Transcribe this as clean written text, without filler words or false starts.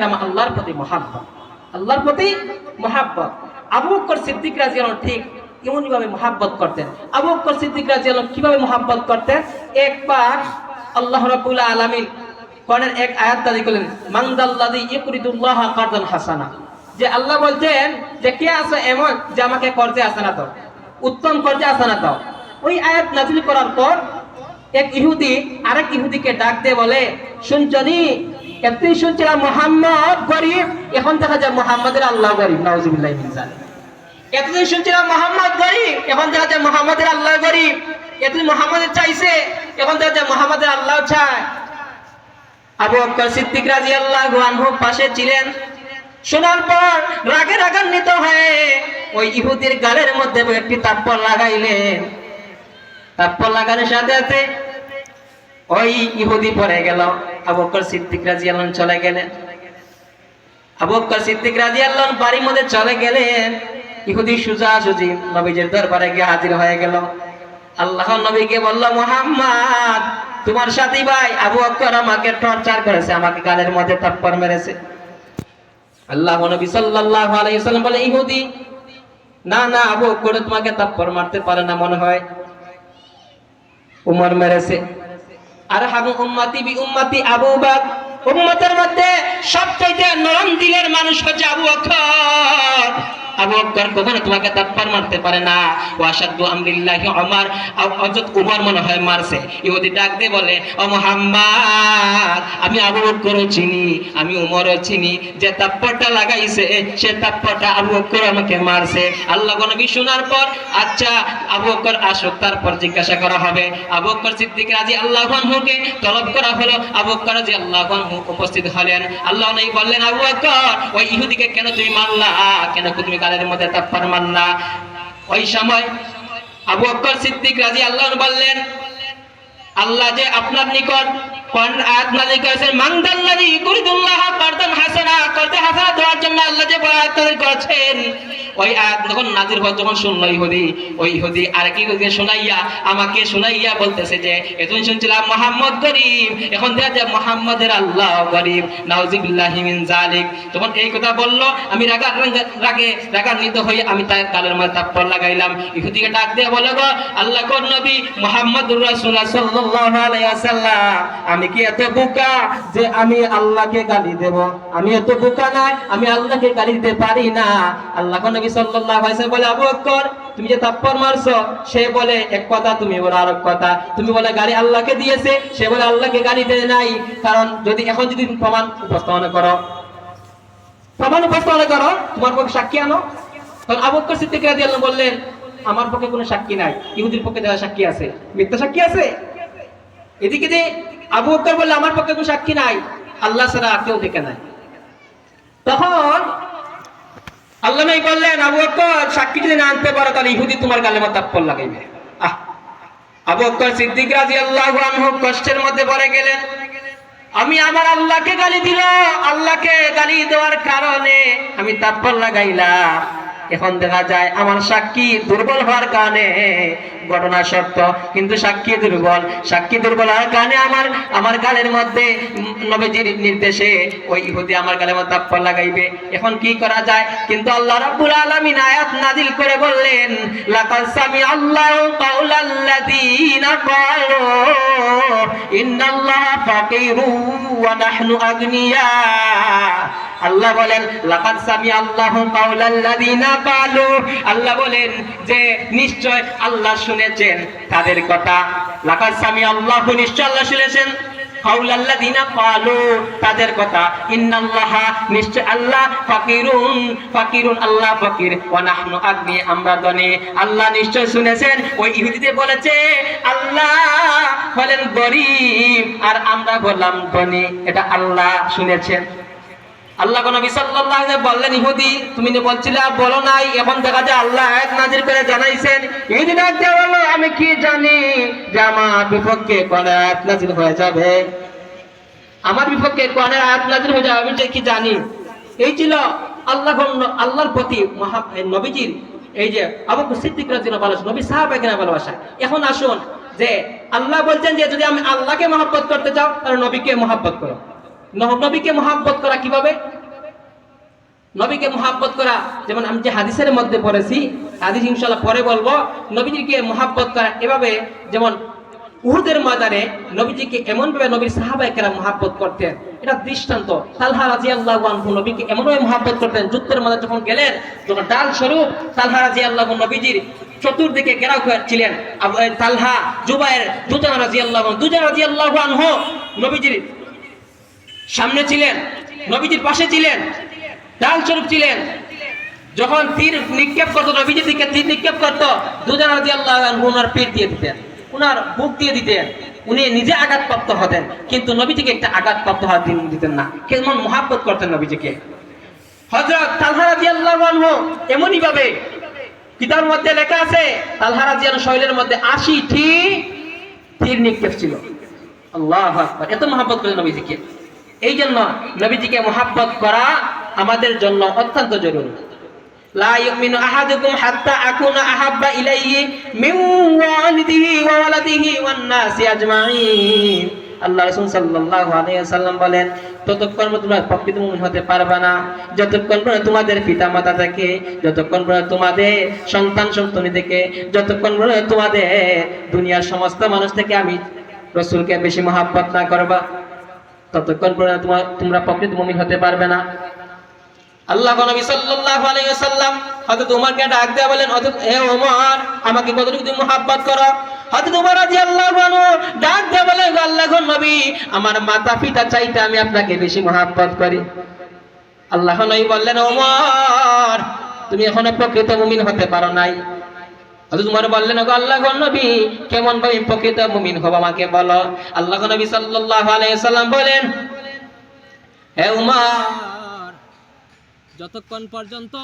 আল্লাহর প্রতি মহাব্বত, আল্লাহর প্রতি মহাব্বত। আবু বকর সিদ্দিক রাদিয়াল্লাহু ঠিক এমনই ভাবে মহাব্বত করতেন। আবু বকর সিদ্দিক রাদিয়াল্লাহু কিভাবে মহাব্বত করতেন? একবার আল্লাহ রাব্বুল আলামিন কোরআনের এক আয়াত নাযিল করলেন, মান যাল্লাযী ইউকরিদুল্লাহা কারদান হাসানা, যে আল্লাহ বলছেন যে কে আছে এমন যে আমাকে কর্জে হাসানা দাও, উত্তম কর্জে হাসানা দাও। ওই আয়াত নাযিল করার পর এক ইহুদি আরেক ইহুদিকে ডাক দিয়ে বলে, শুনছনি, এতদিন শুনছিলাম মুহাম্মদ গরিব, এখন দেখা যায় মুহাম্মাদের আল্লাহ গরিব। নাউযুবিল্লাহি মিন যালিক। এতদিন শুনছিলাম মুহাম্মদ গরিব, এখন দেখা যায় মুহাম্মাদের আল্লাহ গরিব। এতদিন মুহাম্মাদের চাইছে, এখন দেখা যায় মুহাম্মাদের আল্লাহ চায়। আবু বকর সিদ্দিক রাদিয়াল্লাহু আনহু পাশে ছিলেন। শোনার পর রাগে রাগান্বিত হয়ে ওই ইহুদির গালের মধ্যে একটি থাপ্পড় লাগাইলেন। থাপ্পড় লাগানোর সাথে সাথে ওই ইহুদি পড়ে গেল। আবু বকর সিদ্দিক রাদিয়াল্লাহু আনহু চলে গেলেন। আবু বকর সিদ্দিক রাদিয়াল্লাহু আনহু বাড়ির মধ্যে চলে গেলেন। ইহুদি সোজাসুজি নবীজির দরবারে গিয়ে হাজির হয়ে গেল। আল্লাহর নবীকে বলল, মুহাম্মদ তোমার সাথী ভাই আবু বকর আমাকে টর্চার করেছে, আমাকে গালের মধ্যে থাপ্পড় মেরেছে। আল্লাহর নবী সাল্লাল্লাহু আলাইহি ওয়াসাল্লাম বলে, ইহুদি না না, আবু বকর তোমাকে থাপ্পড় মারতে পারে না, মনে হয় উমর মেরেছে। আর হাবু উম্মতি বি উম্মতি আবু বকর, উম্মতের মধ্যে সবচেয়ে নরম দিলের মানুষ হচ্ছে আবু বকর। আবু বকর কখনো তোমাকে থাপ্পড় মারতে পারে না। ওয়াশাদু আমরিল্লাহি উমর, হযরত উমর মনে হয় মারছে। ইহুদি ডাক দিয়ে বলে, ও মুহাম্মদ আমি আবু বকরও চিনি, আমি উমরও চিনি, যে থাপ্পড়টা লাগাইছে সে থাপ্পড়টা আবু বকর আমাকে মারছে। আল্লাহর নবী শোনার পর, আচ্ছা আবু বকর আসুক, তারপর জিজ্ঞাসা করা হবে। আবু বকর সিদ্দিক রাদিয়াল্লাহু আনহুকে তলব করা হলো। আবু বকর রাদিয়াল্লাহু আনহু উপস্থিত হলেন। আল্লাহর নবী বললেন, আবু বকর ওই ইহুদিকে কেন তুমি মারলা, কেন তুমি গালের মধ্যে থাপ্পড় মারলা? ওই সময় আবু বকর সিদ্দিক রাদিয়াল্লাহু আনহু বললেন, আল্লাহ যে আপনার নিকট কোন আয়াত নাযিল করেছেন, মান যাল্লাযী ইউকরিদুল্লাহা কারদান হাসানা, কর্জে হাসানা দেওয়ার জন্য আল্লাহ যে আয়াত নাযিল করেছেন, ওই আয়াত যখন নাযিল হয় তখন শুনল ইহুদি। ওই ইহুদি আরেক ইহুদিকে শোনাইয়া আমাকে শোনাইয়া বলতেছে যে এতদিন শুনছিলাম মুহাম্মদ গরিব, এখন দেখা যায় মুহাম্মাদের আল্লাহ গরিব। নাউযুবিল্লাহি মিন যালিক। তখন এই কথা বলল, আমি রাগান্বিত হয়ে আমি তার গালের মধ্যে থাপ্পড় লাগাইলাম। ইহুদিকে ডাক দিয়ে বলে, গো আল্লাহর নবী মুহাম্মদুর রাসূলুল্লাহ সাল্লাল্লাহু আলাইহি ওয়াসাল্লাম, আমি কি এত বোকা যে আমি আল্লাহকে গালি দেব? আমি এত বোকা না, আমি আল্লাহকে গালি দিতে পারি না। আল্লাহর নবী সাল্লাল্লাহু আলাইহি ওয়াসাল্লাম বলে, আবু বকর তুমি যে থাপ্পড় মারছো, সে বলে এক কথা, তুমি বলে আরেক কথা। তুমি বলে গালি আল্লাহকে দিয়েছে, সে বলে আল্লাহকে গালি দেয় নাই। কারণ এখন যদি প্রমাণ উপস্থাপন করো, তোমার পক্ষে সাক্ষী আনো। তখন আবু বকর সিদ্দিক রাদিয়াল্লাহু আনহু বললেন, আমার পক্ষে কোনো সাক্ষী নাই, ইহুদির পক্ষে যারা সাক্ষী আছে, মিথ্যা সাক্ষী আছে। এদিকে যে আবু বকর বলল, আমার পক্ষে কোনো সাক্ষী নাই, আল্লাহ ছাড়া আর কেউ দেখে নাই। তখন আল্লাহ নবী বললেন, আবু বকর সাক্ষী যদি না আনতে পারো তাহলে ইহুদি তোমার গালে মধ্যে থাপ্পড় লাগাইবে। আবু বকর সিদ্দিক রাদিয়াল্লাহু আনহু কষ্টের মধ্যে পড়ে গেলেন। আমি আমার আল্লাহকে গালি দিল, আল্লাহকে গালি দেওয়ার কারণে আমি থাপ্পড় লাগাইলাম। এখন দেখা যায় আমার সাক্ষী দুর্বল হওয়ার কারণে ঘটনা সত্য, কিন্তু সাক্ষী দুর্বল হওয়ার কারণে আমার গালের মধ্যে নবীজির নির্দেশে ওই ইহুদি আমার গালের মধ্যে থাপ্পড় লাগাইবে। এখন কি করা যায়? কিন্তু আল্লাহ রাব্বুল আলামিন আয়াত নাযিল করে বললেন, লাকাদ সামিআল্লাহু কাওলাল্লাযীনা ক্বালু ইন্নাল্লাহা ফাকীরুন ওয়া নাহনু আগনিয়া। আল্লাহ বলেন, লাকাদ সামিআল্লাহু কাওলাল্লাযীনা ক্বালু, আল্লাহ বলেন যে নিশ্চয় আল্লাহ শুনেছেন তাদের কথা। লাকাদ সামিআল্লাহু, নিশ্চয় আল্লাহ শুনেছেন কাওলাল্লাযীনা ক্বালু, তাদের কথা। ইন্নাল্লাহা, নিশ্চয় আল্লাহ, ফাকিরুন আল্লাহ ফকির, ওয়া নাহনু আগনি, আমরা ধনী। আল্লাহ নিশ্চয় শুনেছেন ওই ইহুদিদের বলেছে আল্লাহ বলেন গরীব আর আমরা বললাম ধনী, এটা আল্লাহ শুনেছেন। আল্লাহ নবী সাল্লাল্লাহু আলাইহি ওয়াসাল্লাম বললেন, ইহুদি তুমি বলছিলে বলো নাই, এখন দেখা যায় আল্লাহ আয়াত নাযিল করে জানাইছেন। ইহুদি ডাকতে বলল, আমি কি জানি যে আমার বিপক্ষে কোন আয়াত নাযিল হয়ে যাবে, আমার বিপক্ষে কোন আয়াত নাযিল হয়ে যাবে, আমি কি জানি। এই ছিল আল্লাহর প্রতি নবীজির এই যে আবু বকর সিদ্দিক রাদিয়াল্লাহু আনহু নবী সাহাবায়ে ভালোবাসা। এখন আসুন যে আল্লাহ বলছেন যে যদি আমি আল্লাহকে মহব্বত করতে চাও তাহলে নবীকে মহব্বত করো। নবীকে মহব্বত করা কিভাবে? নবীকে মহব্বত করা যেমন আমি যে হাদিসের মধ্যে পড়েছি, হাদিস ইনশাআল্লাহ পরে বলবো, নবীজিকে মহব্বত করা এভাবে, যেমন উহুদের ময়দানে নবীজিকে এমন ভাবে নবীর সাহাবায়ে কেরাম মহব্বত করতেন, এটা দৃষ্টান্ত। তালহা রাদিয়াল্লাহু আনহু নবীকে এমন ভাবে মহব্বত করতেন, যুদ্ধের মধ্যে যখন গেলেন, যখন ডাল স্বরূপ তালহা রাদিয়াল্লাহু নবীজির চতুর্দিকে ঘেরাও ছিলেন। তালহা, জুবায়ের, দুজন রাদিয়াল্লাহু আনহু নবীজির সামনে ছিলেন, নবীজির পাশে ছিলেন, ডাল স্বরূপ ছিলেন। যখন তীর নিক্ষেপ করতো, নবীজির দিকে তীর নিক্ষেপ করতো, দুজন রাদিয়াল্লাহু আনহু ওনার পিঠ দিয়ে দিতেন, ওনার বুক দিয়ে দিতেন, উনি নিজে আঘাতপ্রাপ্ত হতেন, কিন্তু নবীজিকে একটা আঘাতপ্রাপ্ত হওয়ার দিতেন না। কেমন মহব্বত করতেন নবীজিকে। হযরত তালহা রাদিয়াল্লাহু আনহু এমনই ভাবে, কিতাবের মধ্যে লেখা আছে তালহা রাদিয়াল্লাহু শরীরের মধ্যে 80টি তীর নিক্ষেপ ছিল। আল্লাহু আকবার, এত মহব্বত করেন নবীজিকে। এই জন্য নবীজিকে মহব্বত করা আমাদের জন্য অত্যন্ত জরুরি। লা ইউমিনু আহাদুকুম হাত্তা আকুনা আহাব্বা ইলাইহি মিন ওয়ালিদিহি ওয়া ওয়ালাদিহি ওয়ান নাসি আজমাইন। আল্লাহ রাসূল সাল্লাল্লাহু আলাইহি ওয়াসাল্লাম বলেন, ততক্ষণ তোমরা প্রকৃত মুমিন হতে পারবে না যতক্ষণ পর্যন্ত তোমাদের পিতামাতা থেকে, যতক্ষণ পর্যন্ত তোমাদের সন্তান সন্ততি থেকে, যতক্ষণ পর্যন্ত তোমাদের দুনিয়ার সমস্ত মানুষ থেকে আমি রাসূলকে বেশি মহব্বত না করবা, ততক্ষণ পর্যন্ত তোমরা প্রকৃত মুমিন হতে পারবে না। আল্লাহ নবী সাল্লাল্লাহু আলাইহি ওয়াসাল্লাম হযরত ওমরকে ডাক দিয়ে বলেন, হে ওমর, আমাকে কতটুকু তুমি মহব্বত করো? হযরত ওমর রাদিয়াল্লাহু আনহু ডাক দিয়ে বলেন, আল্লাহর নবী, আমার মাতা পিতা চাইতে আমি আপনাকে বেশি মহব্বত করি। আল্লাহ নবী বললেন, ওমর, তুমি এখনো প্রকৃত মুমিন হতে পারো নাই। হযরত ওমর বললেন, আল্লাহর নবী, কেমন ভাবে প্রকৃত মুমিন হব আমাকে বলো। আল্লাহ নবী সাল্লাল্লাহু আলাইহি ওয়াসাল্লাম বলেন, হে ওমর, যতক্ষণ পর্যন্ত